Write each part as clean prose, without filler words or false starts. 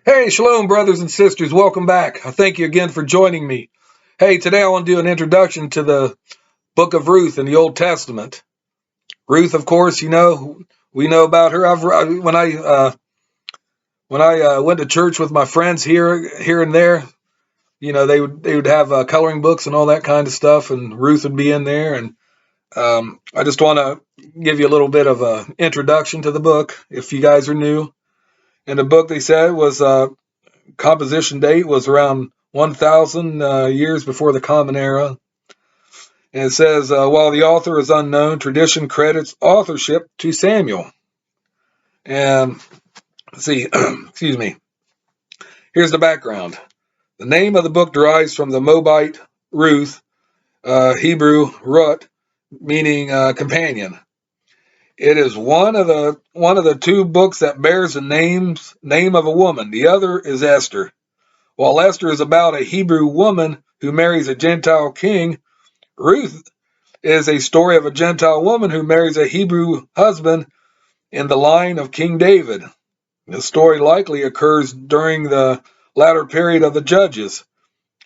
Hey, shalom, brothers and sisters. Welcome back. I thank you again for joining me. Hey, today I want to do an introduction to the book of Ruth in the Old Testament. Ruth, of course, we know about her. When I went to church with my friends here and there, they would have coloring books and all that kind of stuff, and Ruth would be in there. And I just want to give you a little bit of a introduction to the book if you guys are new. And the book, they said, was composition date was around 1,000 years before the Common Era. And it says, while the author is unknown, tradition credits authorship to Samuel. And let's see, excuse me. Here's the background. The name of the book derives from the Moabite Ruth, Hebrew Rut, meaning companion. It is one of the two books that bears the name of a woman. The other is Esther. While Esther is about a Hebrew woman who marries a Gentile king, Ruth is a story of a Gentile woman who marries a Hebrew husband in the line of King David. The story likely occurs during the latter period of the Judges.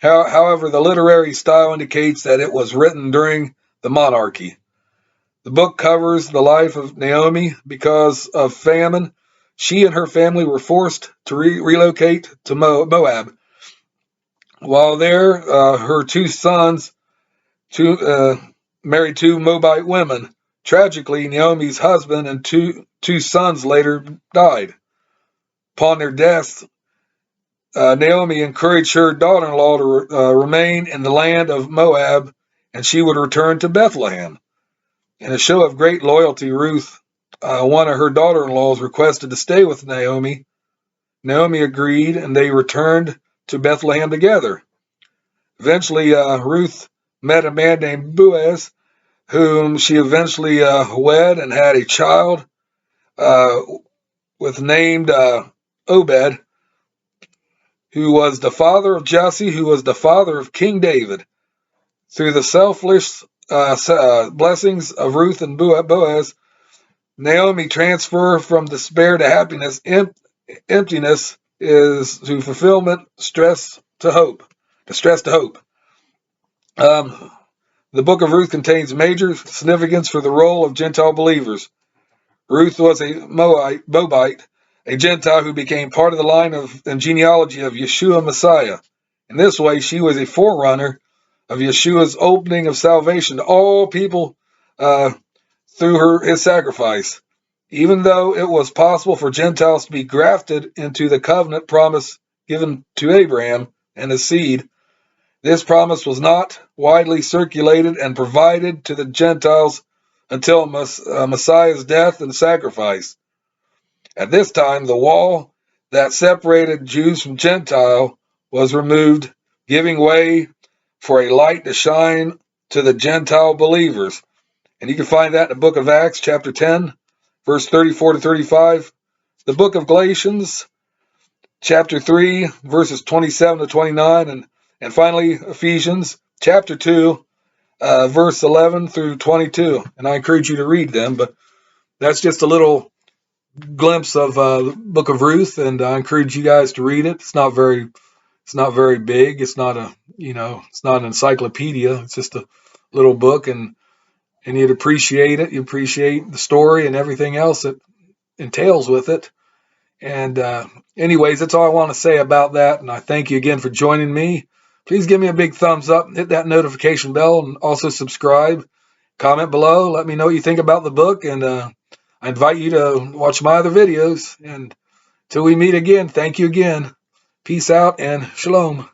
However, the literary style indicates that it was written during the monarchy. The book covers the life of Naomi. Because of famine, she and her family were forced to relocate to Moab. While there, her two sons married two Moabite women. Tragically, Naomi's husband and two sons later died. Upon their deaths, Naomi encouraged her daughter-in-law to remain in the land of Moab, and she would return to Bethlehem. In a show of great loyalty, Ruth, one of her daughter-in-laws, requested to stay with Naomi. Naomi agreed, and they returned to Bethlehem together. Eventually, Ruth met a man named Boaz, whom she eventually wed and had a child uh, with named Obed, who was the father of Jesse, who was the father of King David. Through the selfless blessings of Ruth and Boaz, Naomi transfer from despair to happiness. Emptiness is to fulfillment. Stress to hope. Um, the book of Ruth contains major significance for the role of Gentile believers. Ruth was a Moabite, a Gentile who became part of the line of and genealogy of Yeshua Messiah. In this way, she was a forerunner of Yeshua's opening of salvation to all people uh, through his sacrifice. Even though it was possible for Gentiles to be grafted into the covenant promise given to Abraham and his seed, this promise was not widely circulated and provided to the Gentiles until Messiah's death and sacrifice. At this time, the wall that separated Jews from Gentile was removed, giving way for a light to shine to the Gentile believers. And you can find that in the book of Acts, chapter 10, verse 34 to 35. The book of Galatians, chapter 3, verses 27 to 29. And finally, Ephesians, chapter 2, verse 11 through 22. And I encourage you to read them, but that's just a little glimpse of the book of Ruth, and I encourage you guys to read it. It's not very big. It's not it's not an encyclopedia. It's just a little book, and you'd appreciate it. You appreciate the story and everything else that entails with it. And anyways, that's all I want to say about that. And I thank you again for joining me. Please give me a big thumbs up, hit that notification bell, and also subscribe. Comment below. Let me know what you think about the book, and I invite you to watch my other videos. And till we meet again, thank you again. Peace out and shalom.